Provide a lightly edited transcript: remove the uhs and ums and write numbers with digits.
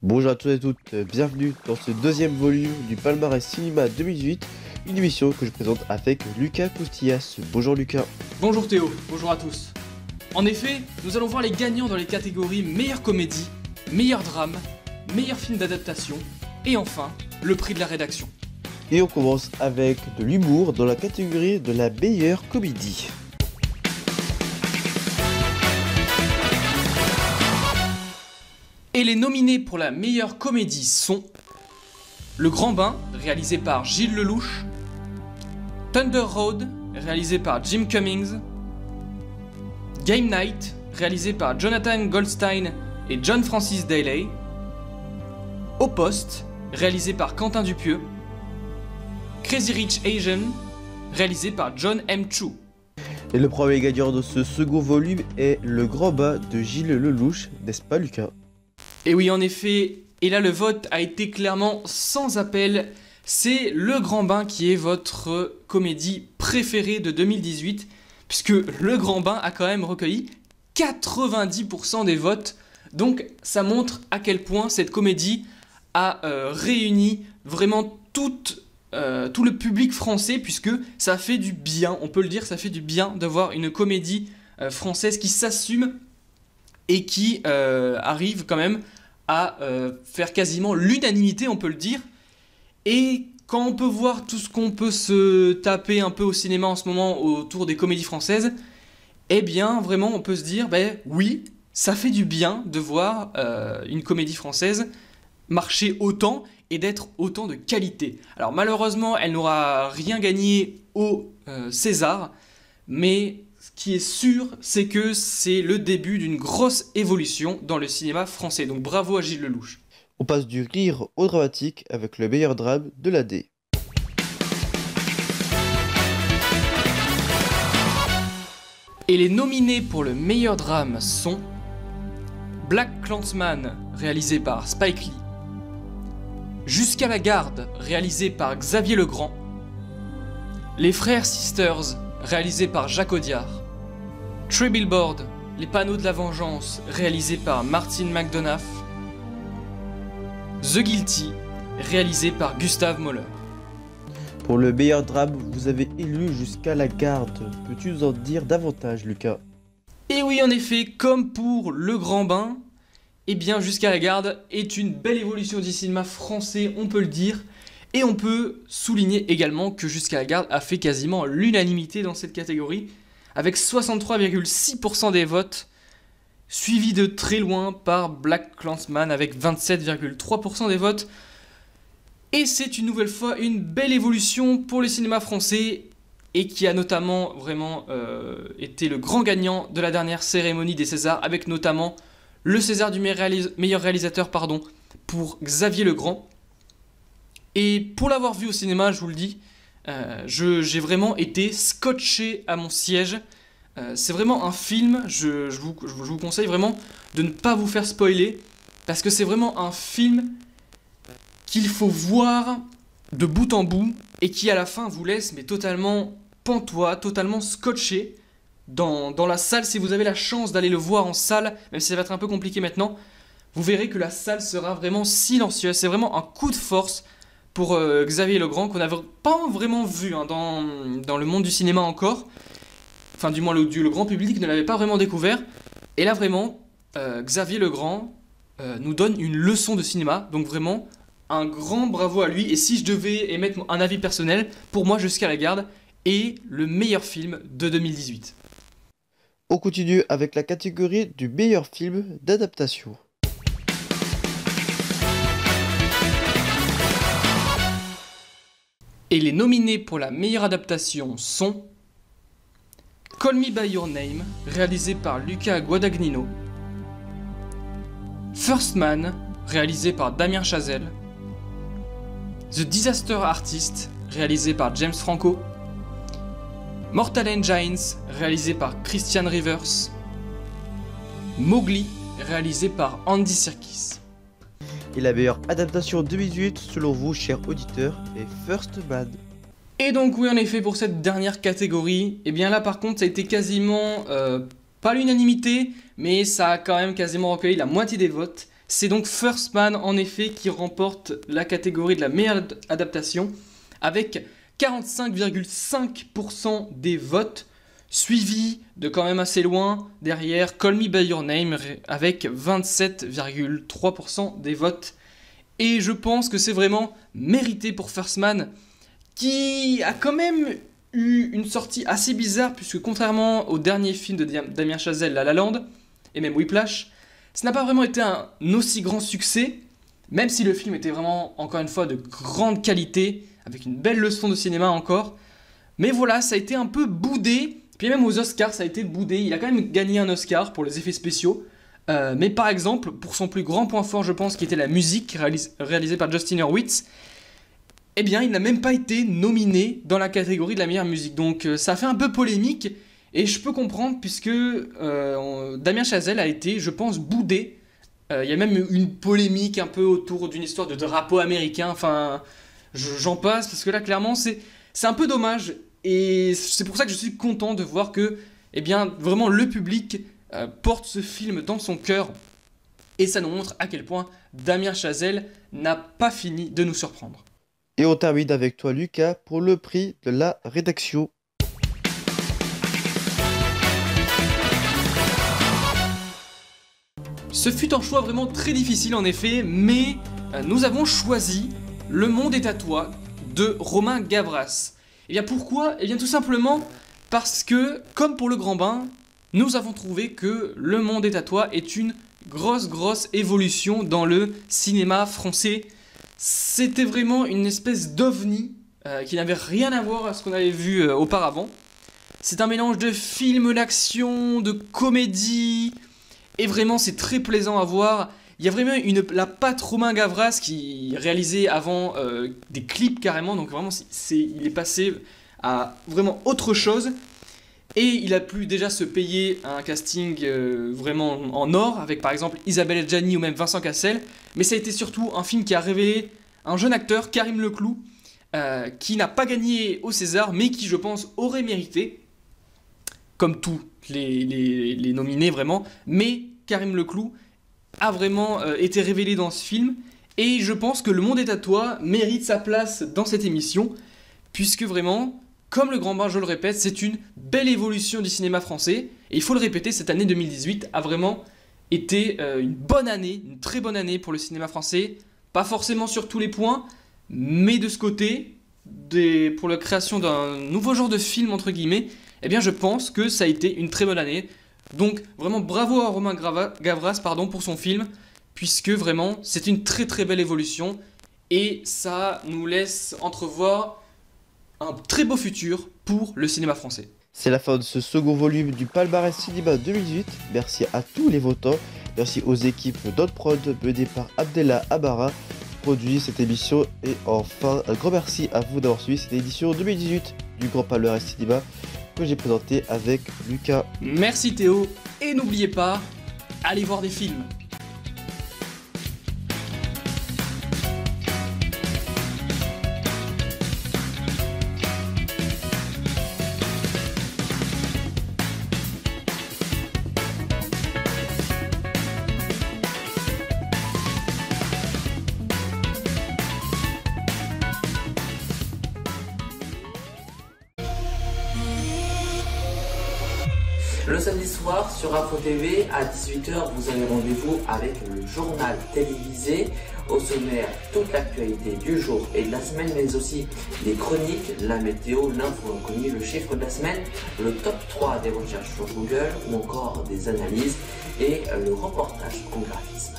Bonjour à tous et à toutes, bienvenue dans ce deuxième volume du Palmarès Cinéma 2018, une émission que je présente avec Lucas Coustillas. Bonjour Lucas. Bonjour Théo, bonjour à tous. En effet, nous allons voir les gagnants dans les catégories meilleure comédie, meilleur drame, meilleur film d'adaptation et enfin, le prix de la rédaction. Et on commence avec de l'humour dans la catégorie de la meilleure comédie. Et les nominés pour la meilleure comédie sont Le Grand Bain, réalisé par Gilles Lelouch, Thunder Road, réalisé par Jim Cummings, Game Night, réalisé par Jonathan Goldstein et John Francis Daley, Au Poste, réalisé par Quentin Dupieux, Crazy Rich Asian, réalisé par John M. Chu. Et le premier gagnant de ce second volume est Le Grand Bain de Gilles Lelouch, n'est-ce pas Lucas? Et oui, en effet, et là le vote a été clairement sans appel. C'est Le Grand Bain qui est votre comédie préférée de 2018, puisque Le Grand Bain a quand même recueilli 90% des votes. Donc ça montre à quel point cette comédie a réuni vraiment tout le public français, puisque ça fait du bien, on peut le dire, ça fait du bien de voir une comédie française qui s'assume et qui arrive quand même à faire quasiment l'unanimité, on peut le dire. Et quand on peut voir tout ce qu'on peut se taper un peu au cinéma en ce moment autour des comédies françaises, eh bien vraiment on peut se dire, ben oui, ça fait du bien de voir une comédie française marcher autant et d'être autant de qualité. Alors malheureusement, elle n'aura rien gagné au César, mais ce qui est sûr, c'est que c'est le début d'une grosse évolution dans le cinéma français. Donc bravo à Gilles Lelouch. On passe du rire au dramatique avec le meilleur drame de l'année. Et les nominés pour le meilleur drame sont Black Klansman, réalisé par Spike Lee, Jusqu'à la garde, réalisé par Xavier Legrand, Les Frères Sisters, réalisé par Jacques Audiard, Three Billboards, Les Panneaux de la Vengeance, réalisé par Martin McDonough, The Guilty, réalisé par Gustave Moller. Pour le meilleur drame, vous avez élu Jusqu'à la garde. Peux-tu nous en dire davantage Lucas? Et oui, en effet, comme pour Le Grand Bain, eh bien Jusqu'à la garde est une belle évolution du cinéma français, on peut le dire. Et on peut souligner également que Jusqu'à la garde a fait quasiment l'unanimité dans cette catégorie, avec 63,6% des votes, suivi de très loin par Black Klansman avec 27,3% des votes. Et c'est une nouvelle fois une belle évolution pour le cinéma français, et qui a notamment vraiment été le grand gagnant de la dernière cérémonie des Césars, avec notamment le César du meilleur réalisateur pour Xavier Legrand. Et pour l'avoir vu au cinéma, je vous le dis, j'ai vraiment été scotché à mon siège. C'est vraiment un film, je vous conseille vraiment de ne pas vous faire spoiler, parce que c'est vraiment un film qu'il faut voir de bout en bout, et qui à la fin vous laisse mais totalement pantois, totalement scotché dans la salle. Si vous avez la chance d'aller le voir en salle, même si ça va être un peu compliqué maintenant, vous verrez que la salle sera vraiment silencieuse. C'est vraiment un coup de force pour Xavier Legrand, qu'on n'avait pas vraiment vu dans le monde du cinéma encore. Enfin, du moins, le grand public ne l'avait pas vraiment découvert. Et là, vraiment, Xavier Legrand nous donne une leçon de cinéma. Donc vraiment, un grand bravo à lui. Et si je devais émettre un avis personnel, pour moi, Jusqu'à la garde est le meilleur film de 2018. On continue avec la catégorie du meilleur film d'adaptation. Et les nominés pour la meilleure adaptation sont Call Me By Your Name, réalisé par Luca Guadagnino, First Man, réalisé par Damien Chazelle, The Disaster Artist, réalisé par James Franco, Mortal Engines, réalisé par Christian Rivers, Mowgli, réalisé par Andy Serkis. Et la meilleure adaptation 2018 selon vous, chers auditeurs, est First Man. Et donc oui, en effet, pour cette dernière catégorie, et bien là par contre ça a été quasiment, pas l'unanimité, mais ça a quand même quasiment recueilli la moitié des votes. C'est donc First Man en effet qui remporte la catégorie de la meilleure adaptation avec 45,5% des votes, suivi de quand même assez loin derrière Call Me By Your Name avec 27,3% des votes. Et je pense que c'est vraiment mérité pour First Man, qui a quand même eu une sortie assez bizarre, puisque contrairement au dernier film de Damien Chazelle, La La Land, et même Whiplash, ça n'a pas vraiment été un aussi grand succès, même si le film était vraiment, encore une fois, de grande qualité, avec une belle leçon de cinéma encore. Mais voilà, ça a été un peu boudé, puis même aux Oscars, ça a été boudé. Il a quand même gagné un Oscar pour les effets spéciaux. Mais par exemple, pour son plus grand point fort, je pense, qui était la musique réalisée par Justin Hurwitz, eh bien, il n'a même pas été nominé dans la catégorie de la meilleure musique. Donc ça a fait un peu polémique, et je peux comprendre, puisque Damien Chazelle a été, je pense, boudé. Il y a même une polémique un peu autour d'une histoire de drapeau américain, enfin, j'en passe, parce que là, clairement, c'est un peu dommage. Et c'est pour ça que je suis content de voir que, eh bien, vraiment, le public porte ce film dans son cœur. Et ça nous montre à quel point Damien Chazelle n'a pas fini de nous surprendre. Et on termine avec toi, Lucas, pour le prix de la rédaction. Ce fut un choix vraiment très difficile en effet, mais nous avons choisi Le Monde est à toi de Romain Gavras. Et bien pourquoi ? Et bien tout simplement parce que, comme pour Le Grand Bain, nous avons trouvé que Le Monde est à toi est une grosse évolution dans le cinéma français. C'était vraiment une espèce d'ovni qui n'avait rien à voir à ce qu'on avait vu auparavant. C'est un mélange de film d'action, de comédie, et vraiment c'est très plaisant à voir. Il y a vraiment la patte Romain Gavras qui réalisait avant des clips carrément, donc vraiment il est passé à vraiment autre chose. Et il a pu déjà se payer un casting vraiment en or, avec par exemple Isabelle Adjani ou même Vincent Cassel. Mais ça a été surtout un film qui a révélé un jeune acteur, Karim Leclou, qui n'a pas gagné au César, mais qui je pense aurait mérité, comme tous les nominés vraiment. Mais Karim Leclou a vraiment été révélé dans ce film. Et je pense que Le Monde est à toi mérite sa place dans cette émission, puisque vraiment, comme Le Grand Bain, je le répète, c'est une belle évolution du cinéma français. Et il faut le répéter, cette année 2018 a vraiment été une bonne année, une très bonne année pour le cinéma français. Pas forcément sur tous les points, mais de ce côté, pour la création d'un nouveau genre de film, entre guillemets, eh bien je pense que ça a été une très bonne année. Donc vraiment bravo à Romain Gavras pour son film, puisque vraiment c'est une très belle évolution. Et ça nous laisse entrevoir un très beau futur pour le cinéma français. C'est la fin de ce second volume du Palmarès Cinéma 2018. Merci à tous les votants. Merci aux équipes d'Audeprod menées par Abdellah Abara, produit cette émission. Et enfin, un grand merci à vous d'avoir suivi cette édition 2018 du Grand Palmarès Cinéma que j'ai présenté avec Lucas. Merci Théo, et n'oubliez pas, allez voir des films. Le samedi soir sur Info TV à 18h, vous avez rendez-vous avec le journal télévisé. Au sommaire, toute l'actualité du jour et de la semaine, mais aussi les chroniques, la météo, l'info inconnue, le chiffre de la semaine, le top 3 des recherches sur Google ou encore des analyses et le reportage en graphisme.